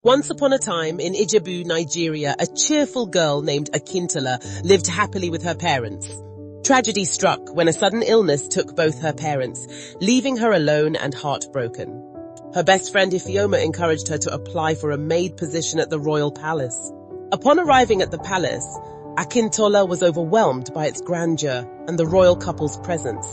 Once upon a time in Ijebu, Nigeria, a cheerful girl named Akintola lived happily with her parents. Tragedy struck when a sudden illness took both her parents, leaving her alone and heartbroken. Her best friend Ifeoma encouraged her to apply for a maid position at the royal palace. Upon arriving at the palace, Akintola was overwhelmed by its grandeur and the royal couple's presence.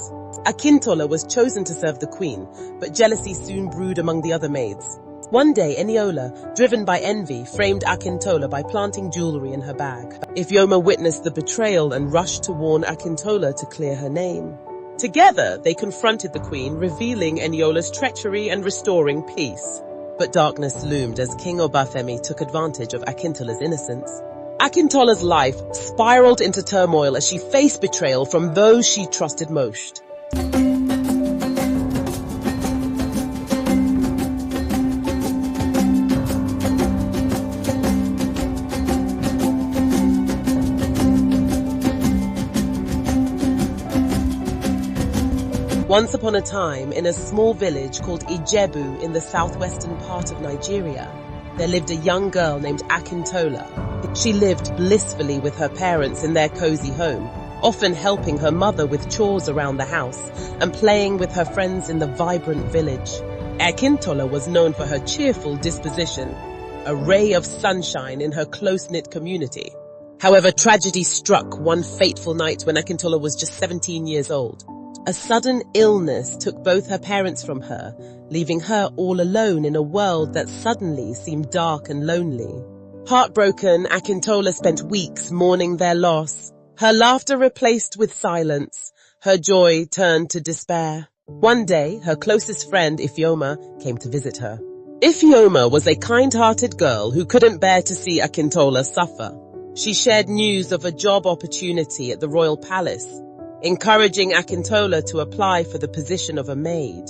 Akintola was chosen to serve the queen, but jealousy soon brewed among the other maids. One day, Eniola, driven by envy, framed Akintola by planting jewelry in her bag. Ifeoma witnessed the betrayal and rushed to warn Akintola to clear her name. Together, they confronted the queen, revealing Eniola's treachery and restoring peace. But darkness loomed as King Obafemi took advantage of Akintola's innocence. Akintola's life spiraled into turmoil as she faced betrayal from those she trusted most. Once upon a time, in a small village called Ijebu in the southwestern part of Nigeria, there lived a young girl named Akintola. She lived blissfully with her parents in their cozy home, often helping her mother with chores around the house and playing with her friends in the vibrant village. Akintola was known for her cheerful disposition, a ray of sunshine in her close-knit community. However, tragedy struck one fateful night when Akintola was just 17 years old. A sudden illness took both her parents from her, leaving her all alone in a world that suddenly seemed dark and lonely. Heartbroken, Akintola spent weeks mourning their loss. Her laughter replaced with silence, her joy turned to despair. One day, her closest friend, Ifeoma, came to visit her. Ifeoma was a kind-hearted girl who couldn't bear to see Akintola suffer. She shared news of a job opportunity at the royal palace, encouraging Akintola to apply for the position of a maid.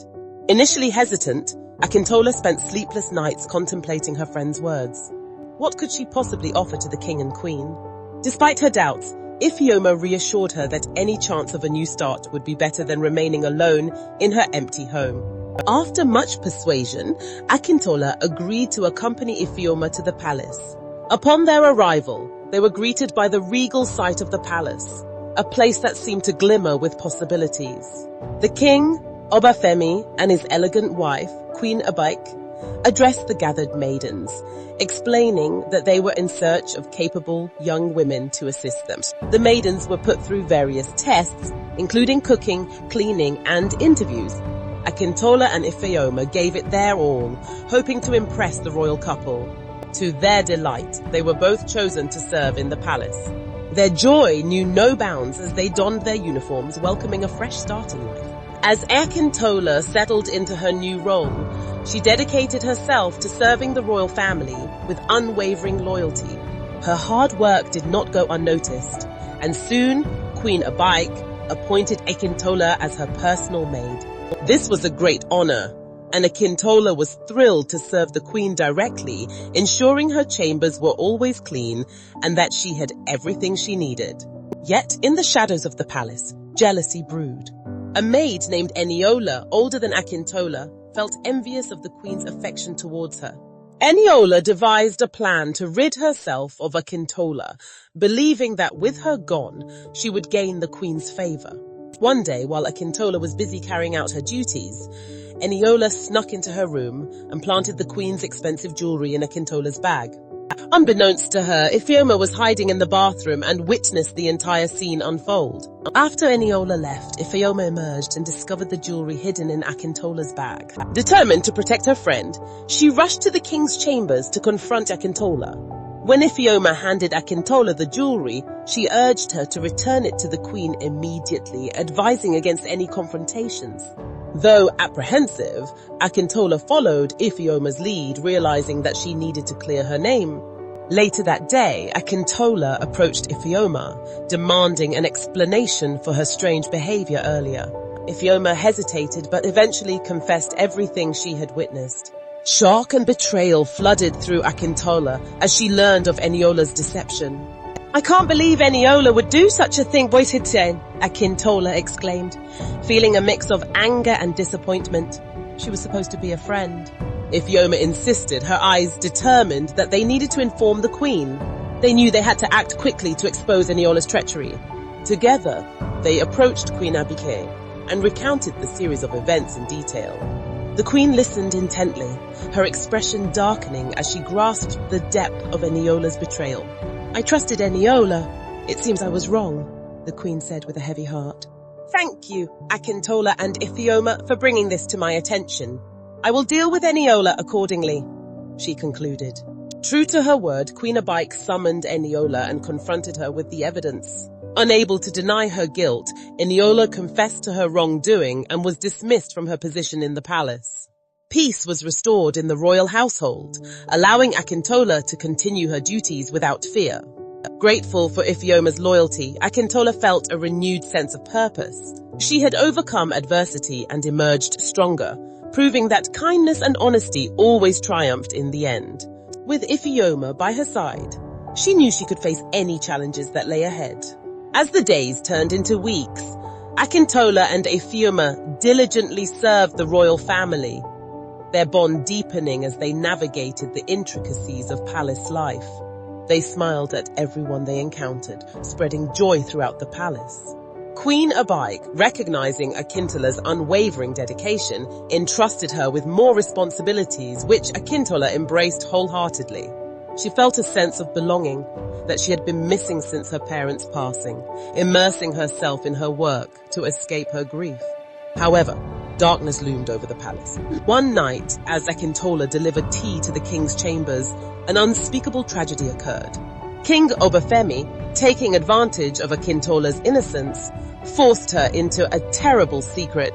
Initially hesitant, Akintola spent sleepless nights contemplating her friend's words. What could she possibly offer to the king and queen? Despite her doubts, Ifeoma reassured her that any chance of a new start would be better than remaining alone in her empty home. After much persuasion, Akintola agreed to accompany Ifeoma to the palace. Upon their arrival, they were greeted by the regal sight of the palace, a place that seemed to glimmer with possibilities. The king, Obafemi, and his elegant wife, Queen Abike, addressed the gathered maidens, explaining that they were in search of capable young women to assist them. The maidens were put through various tests, including cooking, cleaning, and interviews. Akintola and Ifeoma gave it their all, hoping to impress the royal couple. To their delight, they were both chosen to serve in the palace. Their joy knew no bounds as they donned their uniforms, welcoming a fresh start in life. As Akintola settled into her new role, she dedicated herself to serving the royal family with unwavering loyalty. Her hard work did not go unnoticed, and soon Queen Abike appointed Akintola as her personal maid. This was a great honor, and Akintola was thrilled to serve the queen directly, ensuring her chambers were always clean and that she had everything she needed. Yet, in the shadows of the palace, jealousy brewed. A maid named Eniola, older than Akintola, felt envious of the queen's affection towards her. Eniola devised a plan to rid herself of Akintola, believing that with her gone, she would gain the queen's favor. One day, while Akintola was busy carrying out her duties, Eniola snuck into her room and planted the queen's expensive jewelry in Akintola's bag. Unbeknownst to her, Ifeoma was hiding in the bathroom and witnessed the entire scene unfold. After Eniola left, Ifeoma emerged and discovered the jewelry hidden in Akintola's bag. Determined to protect her friend, she rushed to the king's chambers to confront Akintola. When Ifeoma handed Akintola the jewelry, she urged her to return it to the queen immediately, advising against any confrontations. Though apprehensive, Akintola followed Ifeoma's lead, realizing that she needed to clear her name. Later that day, Akintola approached Ifeoma, demanding an explanation for her strange behavior earlier. Ifeoma hesitated but eventually confessed everything she had witnessed. Shock and betrayal flooded through Akintola as she learned of Eniola's deception. "I can't believe Eniola would do such a thing, Boitite," Akintola exclaimed, feeling a mix of anger and disappointment. She was supposed to be a friend. Ifeoma insisted, her eyes determined that they needed to inform the queen. They knew they had to act quickly to expose Eniola's treachery. Together, they approached Queen Abike and recounted the series of events in detail. The queen listened intently, her expression darkening as she grasped the depth of Eniola's betrayal. "I trusted Eniola. It seems I was wrong," the queen said with a heavy heart. "Thank you, Akintola and Ifeoma, for bringing this to my attention. I will deal with Eniola accordingly," she concluded. True to her word, Queen Abike summoned Eniola and confronted her with the evidence. Unable to deny her guilt, Eniola confessed to her wrongdoing and was dismissed from her position in the palace. Peace was restored in the royal household, allowing Akintola to continue her duties without fear. Grateful for Ifeoma's loyalty, Akintola felt a renewed sense of purpose. She had overcome adversity and emerged stronger, proving that kindness and honesty always triumphed in the end. With Ifeoma by her side, she knew she could face any challenges that lay ahead. As the days turned into weeks, Akintola and Ifeoma diligently served the royal family, their bond deepening as they navigated the intricacies of palace life. They smiled at everyone they encountered, spreading joy throughout the palace. Queen Abike, recognizing Akintola's unwavering dedication, entrusted her with more responsibilities, which Akintola embraced wholeheartedly. She felt a sense of belonging that she had been missing since her parents' passing, immersing herself in her work to escape her grief. However, darkness loomed over the palace. One night, as Akintola delivered tea to the king's chambers, an unspeakable tragedy occurred. King Obafemi, taking advantage of Akintola's innocence, forced her into a terrible secret,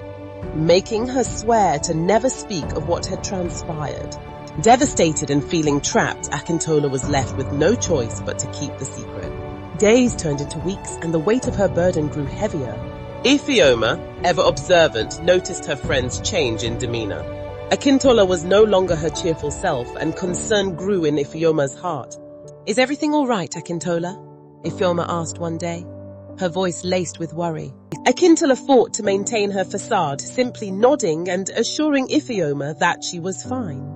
making her swear to never speak of what had transpired. Devastated and feeling trapped, Akintola was left with no choice but to keep the secret. Days turned into weeks, and the weight of her burden grew heavier. Ifeoma, ever observant, noticed her friend's change in demeanor. Akintola was no longer her cheerful self, and concern grew in Ifeoma's heart. "Is everything all right, Akintola?" Ifeoma asked one day, her voice laced with worry. Akintola fought to maintain her facade, simply nodding and assuring Ifeoma that she was fine.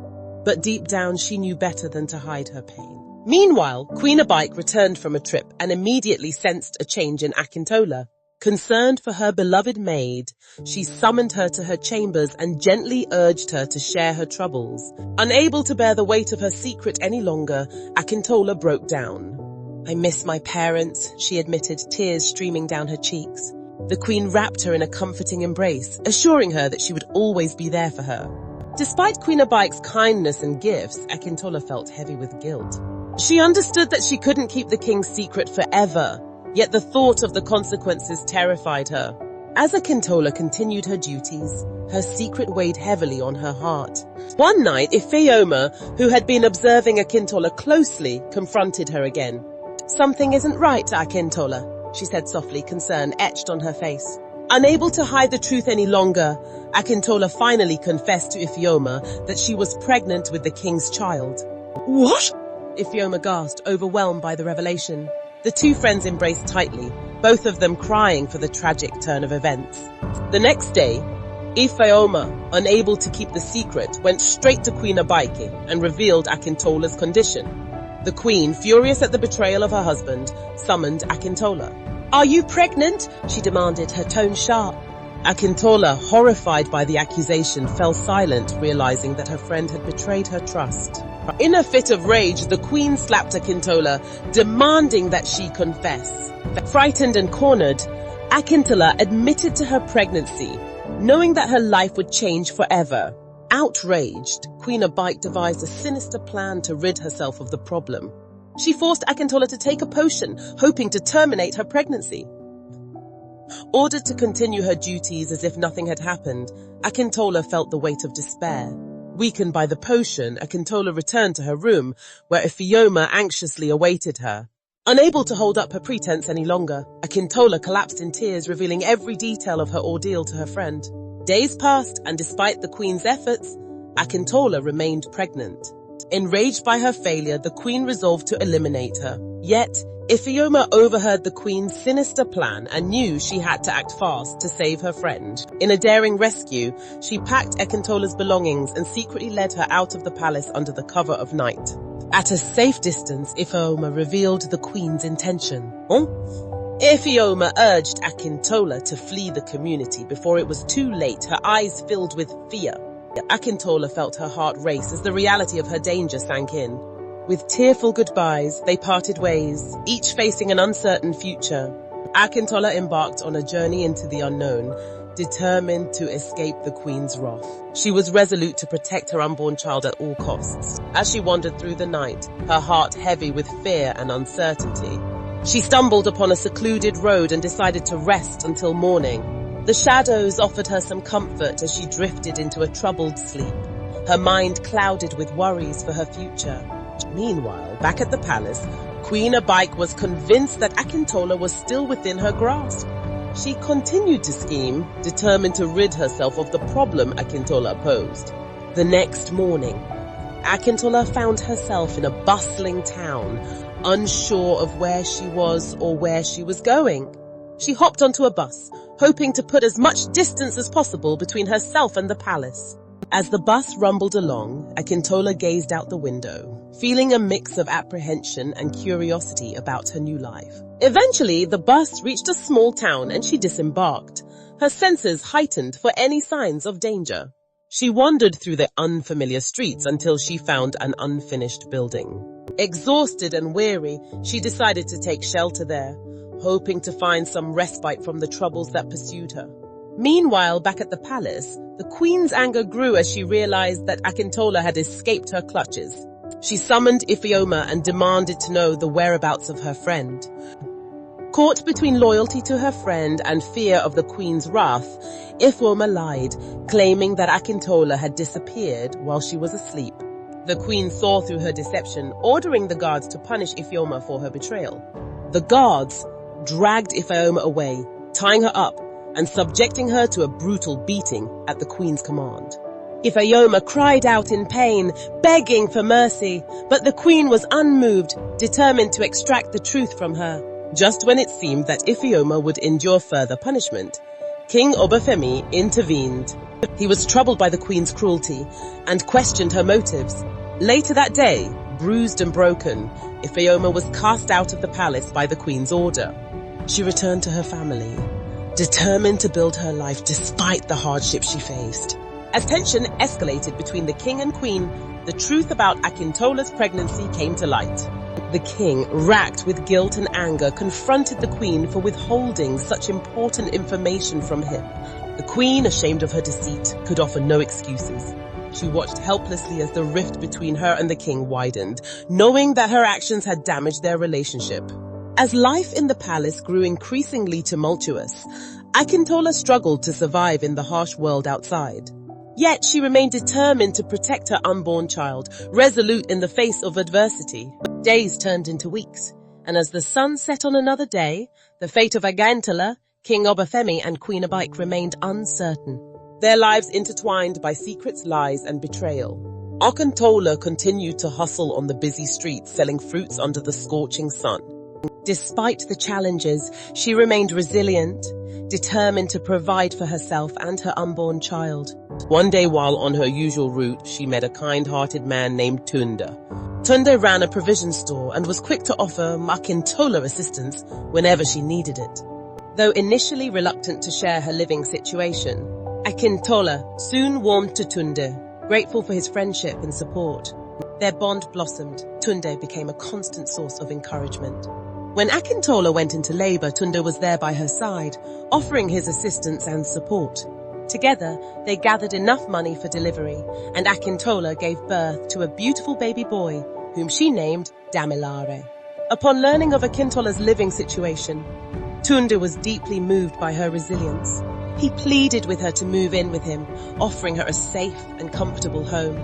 But deep down she knew better than to hide her pain. Meanwhile, Queen Abike returned from a trip and immediately sensed a change in Akintola. Concerned for her beloved maid, she summoned her to her chambers and gently urged her to share her troubles. Unable to bear the weight of her secret any longer, Akintola broke down. "I miss my parents," she admitted, tears streaming down her cheeks. The queen wrapped her in a comforting embrace, assuring her that she would always be there for her. Despite Queen Abike's kindness and gifts, Akintola felt heavy with guilt. She understood that she couldn't keep the king's secret forever, yet the thought of the consequences terrified her. As Akintola continued her duties, her secret weighed heavily on her heart. One night, Ifeoma, who had been observing Akintola closely, confronted her again. "Something isn't right, Akintola," she said softly, concern etched on her face. Unable to hide the truth any longer, Akintola finally confessed to Ifeoma that she was pregnant with the king's child. "What?" Ifeoma gasped, overwhelmed by the revelation. The two friends embraced tightly, both of them crying for the tragic turn of events. The next day, Ifeoma, unable to keep the secret, went straight to Queen Abike and revealed Akintola's condition. The queen, furious at the betrayal of her husband, summoned Akintola. "Are you pregnant?" she demanded, her tone sharp. Akintola, horrified by the accusation, fell silent, realizing that her friend had betrayed her trust. In a fit of rage, the queen slapped Akintola, demanding that she confess. Frightened and cornered, Akintola admitted to her pregnancy, knowing that her life would change forever. Outraged, Queen Abike devised a sinister plan to rid herself of the problem. She forced Akintola to take a potion, hoping to terminate her pregnancy. Ordered to continue her duties as if nothing had happened, Akintola felt the weight of despair. Weakened by the potion, Akintola returned to her room, where Ifeoma anxiously awaited her. Unable to hold up her pretense any longer, Akintola collapsed in tears, revealing every detail of her ordeal to her friend. Days passed, and despite the queen's efforts, Akintola remained pregnant. Enraged by her failure, the queen resolved to eliminate her. Yet, Ifeoma overheard the queen's sinister plan and knew she had to act fast to save her friend. In a daring rescue, she packed Akintola's belongings and secretly led her out of the palace under the cover of night. At a safe distance, Ifeoma revealed the queen's intention. Ifeoma urged Akintola to flee the community before it was too late, her eyes filled with fear. Akintola felt her heart race as the reality of her danger sank in. With tearful goodbyes, they parted ways, each facing an uncertain future. Akintola embarked on a journey into the unknown, determined to escape the queen's wrath. She was resolute to protect her unborn child at all costs. As she wandered through the night, her heart heavy with fear and uncertainty, she stumbled upon a secluded road and decided to rest until morning. The shadows offered her some comfort as she drifted into a troubled sleep, her mind clouded with worries for her future. Meanwhile, back at the palace, Queen Abike was convinced that Akintola was still within her grasp. She continued to scheme, determined to rid herself of the problem Akintola posed. The next morning, Akintola found herself in a bustling town, unsure of where she was or where she was going. She hopped onto a bus, hoping to put as much distance as possible between herself and the palace. As the bus rumbled along, Akintola gazed out the window, feeling a mix of apprehension and curiosity about her new life. Eventually, the bus reached a small town and she disembarked, her senses heightened for any signs of danger. She wandered through the unfamiliar streets until she found an unfinished building. Exhausted and weary, she decided to take shelter there, hoping to find some respite from the troubles that pursued her. Meanwhile, back at the palace, the queen's anger grew as she realized that Akintola had escaped her clutches. She summoned Ifeoma and demanded to know the whereabouts of her friend. Caught between loyalty to her friend and fear of the queen's wrath, Ifeoma lied, claiming that Akintola had disappeared while she was asleep. The queen saw through her deception, ordering the guards to punish Ifeoma for her betrayal. The guards dragged Ifeoma away, tying her up and subjecting her to a brutal beating at the queen's command. Ifeoma cried out in pain, begging for mercy, but the queen was unmoved, determined to extract the truth from her. Just when it seemed that Ifeoma would endure further punishment, King Obafemi intervened. He was troubled by the queen's cruelty and questioned her motives. Later that day, bruised and broken, Ifeoma was cast out of the palace by the queen's order. She returned to her family, determined to build her life despite the hardships she faced. As tension escalated between the king and queen, the truth about Akintola's pregnancy came to light. The king, racked with guilt and anger, confronted the queen for withholding such important information from him. The queen, ashamed of her deceit, could offer no excuses. She watched helplessly as the rift between her and the king widened, knowing that her actions had damaged their relationship. As life in the palace grew increasingly tumultuous, Akintola struggled to survive in the harsh world outside. Yet she remained determined to protect her unborn child, resolute in the face of adversity. Days turned into weeks, and as the sun set on another day, the fate of Akintola, King Obafemi, and Queen Abike remained uncertain. Their lives intertwined by secrets, lies, and betrayal. Akintola continued to hustle on the busy streets, selling fruits under the scorching sun. Despite the challenges, she remained resilient, determined to provide for herself and her unborn child. One day while on her usual route, she met a kind-hearted man named Tunde. Tunde ran a provision store and was quick to offer Akintola assistance whenever she needed it. Though initially reluctant to share her living situation, Akintola soon warmed to Tunde, grateful for his friendship and support. Their bond blossomed. Tunde became a constant source of encouragement. When Akintola went into labor, Tunde was there by her side, offering his assistance and support. Together, they gathered enough money for delivery, and Akintola gave birth to a beautiful baby boy, whom she named Damilare. Upon learning of Akintola's living situation, Tunde was deeply moved by her resilience. He pleaded with her to move in with him, offering her a safe and comfortable home.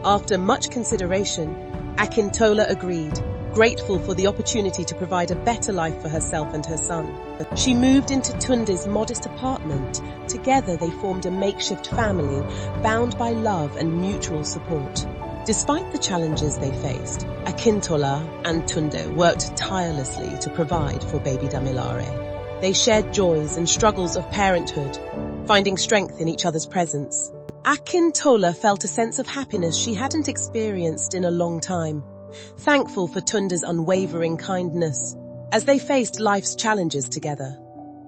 After much consideration, Akintola agreed, grateful for the opportunity to provide a better life for herself and her son. She moved into Tunde's modest apartment. Together they formed a makeshift family, bound by love and mutual support. Despite the challenges they faced, Akintola and Tunde worked tirelessly to provide for baby Damilare. They shared joys and struggles of parenthood, finding strength in each other's presence. Akintola felt a sense of happiness she hadn't experienced in a long time, thankful for Tunde's unwavering kindness. As they faced life's challenges together,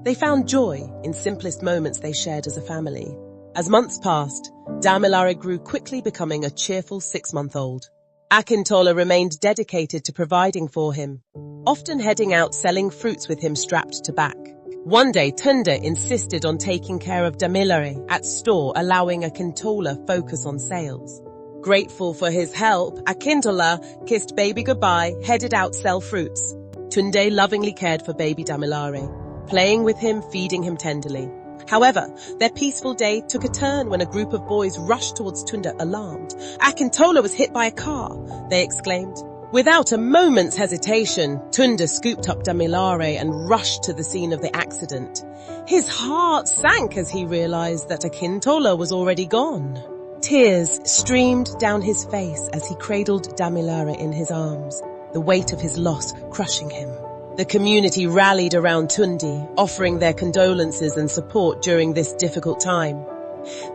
they found joy in simplest moments they shared as a family. As months passed, Damilare grew quickly, becoming a cheerful 6-month-old. Akintola remained dedicated to providing for him, often heading out selling fruits with him strapped to back. One day, Tunde insisted on taking care of Damilare at store, allowing Akintola focus on sales. Grateful for his help, Akintola kissed baby goodbye, headed out sell fruits. Tunde lovingly cared for baby Damilare, playing with him, feeding him tenderly. However, their peaceful day took a turn when a group of boys rushed towards Tunde, alarmed. Akintola was hit by a car, they exclaimed. Without a moment's hesitation, Tunde scooped up Damilare and rushed to the scene of the accident. His heart sank as he realized that Akintola was already gone. Tears streamed down his face as he cradled Damilare in his arms, the weight of his loss crushing him. The community rallied around Tunde, offering their condolences and support during this difficult time.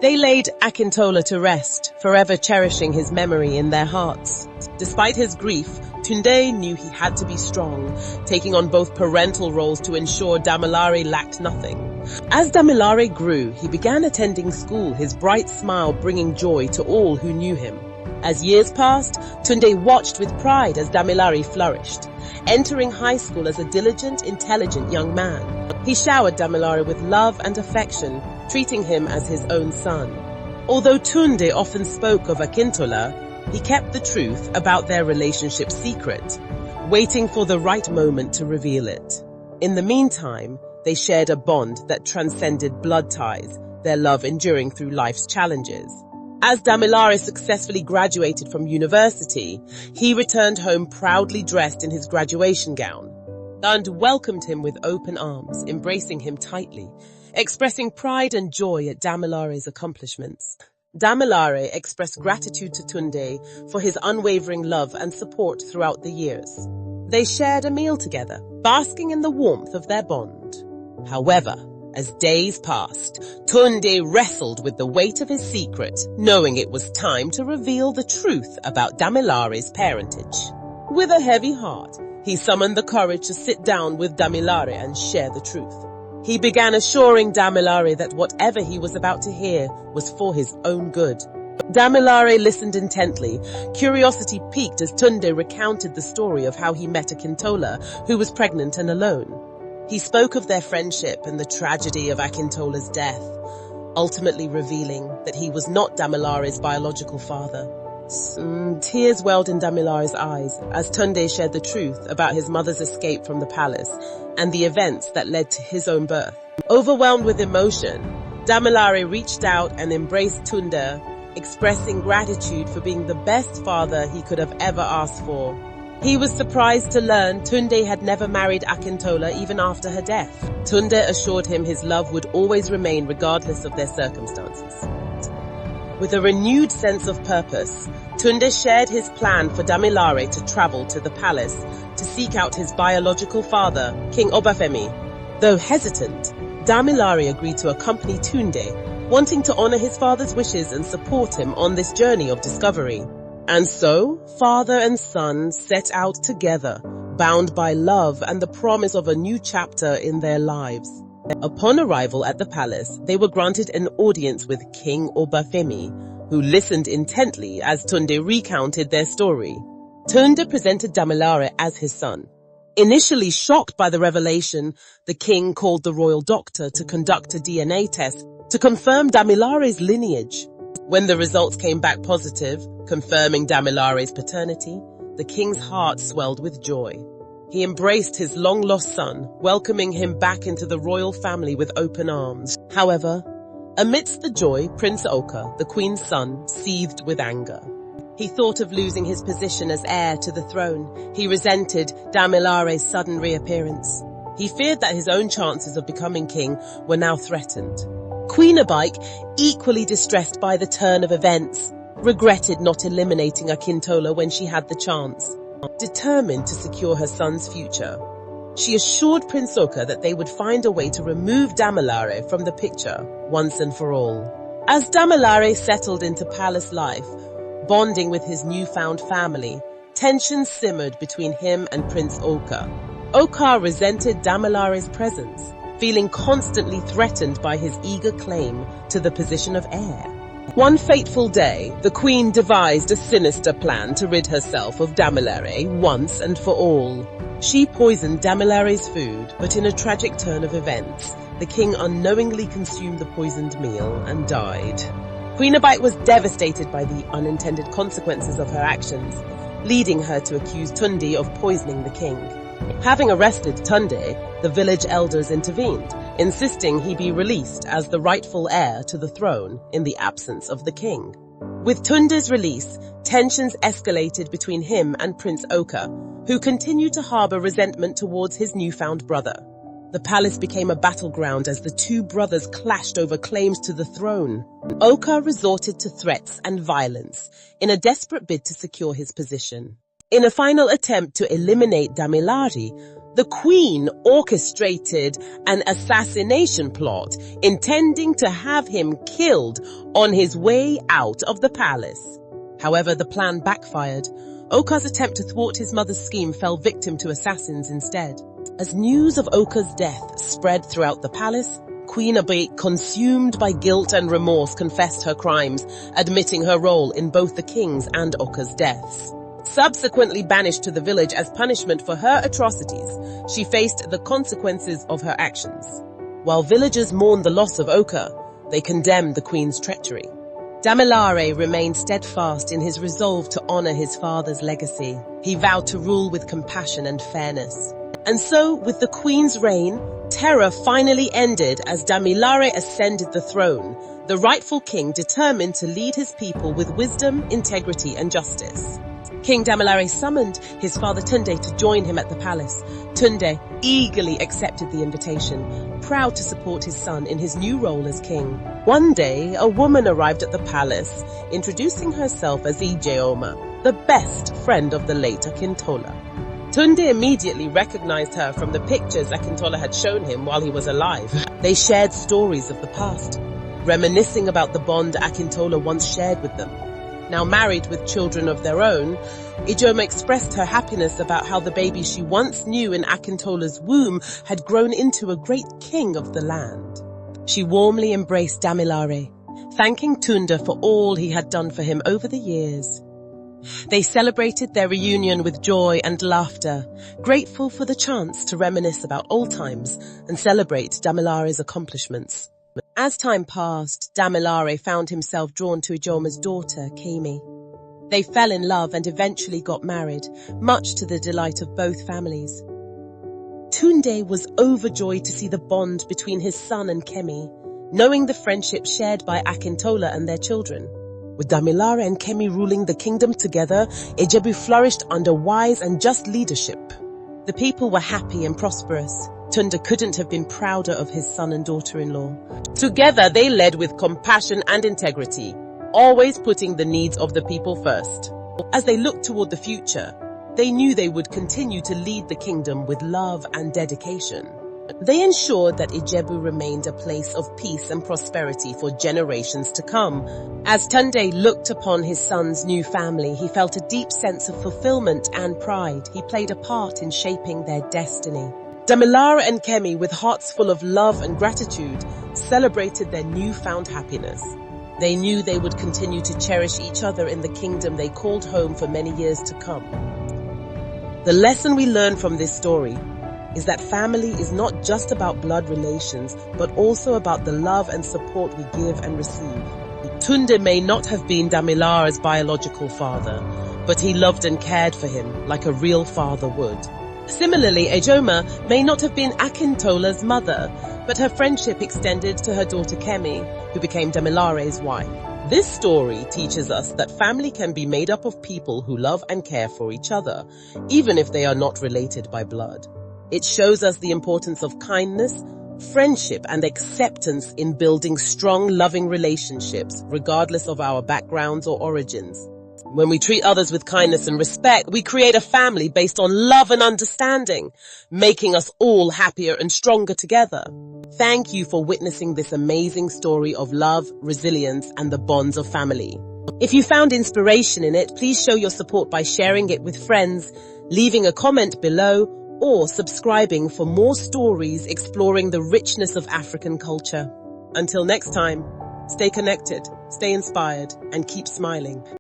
They laid Akintola to rest, forever cherishing his memory in their hearts. Despite his grief, Tunde knew he had to be strong, taking on both parental roles to ensure Damilare lacked nothing. As Damilare grew, he began attending school, his bright smile bringing joy to all who knew him. As years passed, Tunde watched with pride as Damilare flourished, entering high school as a diligent, intelligent young man. He showered Damilare with love and affection, treating him as his own son. Although Tunde often spoke of Akintola, he kept the truth about their relationship secret, waiting for the right moment to reveal it. In the meantime, they shared a bond that transcended blood ties, their love enduring through life's challenges. As Damilare successfully graduated from university, he returned home proudly dressed in his graduation gown and welcomed him with open arms, embracing him tightly, expressing pride and joy at Damilare's accomplishments. Damilare expressed gratitude to Tunde for his unwavering love and support throughout the years. They shared a meal together, basking in the warmth of their bond. However, as days passed, Tunde wrestled with the weight of his secret, knowing it was time to reveal the truth about Damilare's parentage. With a heavy heart, he summoned the courage to sit down with Damilare and share the truth. He began assuring Damilare that whatever he was about to hear was for his own good. Damilare listened intently. Curiosity piqued as Tunde recounted the story of how he met Akintola, who was pregnant and alone. He spoke of their friendship and the tragedy of Akintola's death, ultimately revealing that he was not Damilare's biological father. Tears welled in Damilare's eyes as Tunde shared the truth about his mother's escape from the palace and the events that led to his own birth. Overwhelmed with emotion, Damilare reached out and embraced Tunde, expressing gratitude for being the best father he could have ever asked for. He was surprised to learn Tunde had never married Akintola even after her death. Tunde assured him his love would always remain regardless of their circumstances. With a renewed sense of purpose, Tunde shared his plan for Damilare to travel to the palace to seek out his biological father, King Obafemi. Though hesitant, Damilare agreed to accompany Tunde, wanting to honor his father's wishes and support him on this journey of discovery. And so, father and son set out together, bound by love and the promise of a new chapter in their lives. Upon arrival at the palace, they were granted an audience with King Obafemi, who listened intently as Tunde recounted their story. Tunde presented Damilare as his son. Initially shocked by the revelation, the king called the royal doctor to conduct a DNA test to confirm Damilare's lineage. When the results came back positive, confirming Damilare's paternity, the king's heart swelled with joy. He embraced his long-lost son, welcoming him back into the royal family with open arms. However, amidst the joy, Prince Oka, the queen's son, seethed with anger. He thought of losing his position as heir to the throne. He resented Damilare's sudden reappearance. He feared that his own chances of becoming king were now threatened. Queen Abike, equally distressed by the turn of events, regretted not eliminating Akintola when she had the chance. Determined to secure her son's future, she assured Prince Oka that they would find a way to remove Damilare from the picture once and for all. As Damilare settled into palace life, bonding with his newfound family, tensions simmered between him and Prince Oka. Oka resented Damilare's presence, feeling constantly threatened by his eager claim to the position of heir. One fateful day, the queen devised a sinister plan to rid herself of Damilare once and for all. She poisoned Damilare's food, but in a tragic turn of events, the king unknowingly consumed the poisoned meal and died. Queen Abite was devastated by the unintended consequences of her actions, leading her to accuse Tunde of poisoning the king. Having arrested Tunde, the village elders intervened, insisting he be released as the rightful heir to the throne in the absence of the king. With Tunde's release, tensions escalated between him and Prince Oka, who continued to harbor resentment towards his newfound brother. The palace became a battleground as the two brothers clashed over claims to the throne. Oka resorted to threats and violence in a desperate bid to secure his position. In a final attempt to eliminate Damilare, the queen orchestrated an assassination plot intending to have him killed on his way out of the palace. However, the plan backfired. Oka's attempt to thwart his mother's scheme fell victim to assassins instead. As news of Oka's death spread throughout the palace, Queen Abite, consumed by guilt and remorse, confessed her crimes, admitting her role in both the king's and Oka's deaths. Subsequently banished to the village as punishment for her atrocities, she faced the consequences of her actions. While villagers mourned the loss of Oka, they condemned the queen's treachery. Damilare remained steadfast in his resolve to honor his father's legacy. He vowed to rule with compassion and fairness. And so, with the queen's reign, terror finally ended as Damilare ascended the throne, the rightful king determined to lead his people with wisdom, integrity, and justice. King Damilare summoned his father Tunde to join him at the palace. Tunde eagerly accepted the invitation, proud to support his son in his new role as king. One day, a woman arrived at the palace, introducing herself as Ijebu, the best friend of the late Akintola. Tunde immediately recognized her from the pictures Akintola had shown him while he was alive. They shared stories of the past, reminiscing about the bond Akintola once shared with them. Now married with children of their own, Ijebu expressed her happiness about how the baby she once knew in Akintola's womb had grown into a great king of the land. She warmly embraced Damilare, thanking Tunde for all he had done for him over the years. They celebrated their reunion with joy and laughter, grateful for the chance to reminisce about old times and celebrate Damilare's accomplishments. As time passed, Damilare found himself drawn to Ijebu's daughter, Kemi. They fell in love and eventually got married, much to the delight of both families. Tunde was overjoyed to see the bond between his son and Kemi, knowing the friendship shared by Akintola and their children. With Damilare and Kemi ruling the kingdom together, Ijebu flourished under wise and just leadership. The people were happy and prosperous. Tunde couldn't have been prouder of his son and daughter-in-law. Together, they led with compassion and integrity, always putting the needs of the people first. As they looked toward the future, they knew they would continue to lead the kingdom with love and dedication. They ensured that Ijebu remained a place of peace and prosperity for generations to come. As Tunde looked upon his son's new family, he felt a deep sense of fulfillment and pride. He played a part in shaping their destiny. Damilare and Kemi, with hearts full of love and gratitude, celebrated their newfound happiness. They knew they would continue to cherish each other in the kingdom they called home for many years to come. The lesson we learn from this story is that family is not just about blood relations, but also about the love and support we give and receive. Tunde may not have been Damilare's biological father, but he loved and cared for him like a real father would. Similarly, Ijebu may not have been Akintola's mother, but her friendship extended to her daughter Kemi, who became Damilare's wife. This story teaches us that family can be made up of people who love and care for each other, even if they are not related by blood. It shows us the importance of kindness, friendship, and acceptance in building strong, loving relationships, regardless of our backgrounds or origins. When we treat others with kindness and respect, we create a family based on love and understanding, making us all happier and stronger together. Thank you for witnessing this amazing story of love, resilience, and the bonds of family. If you found inspiration in it, please show your support by sharing it with friends, leaving a comment below, or subscribing for more stories exploring the richness of African culture. Until next time, stay connected, stay inspired, and keep smiling.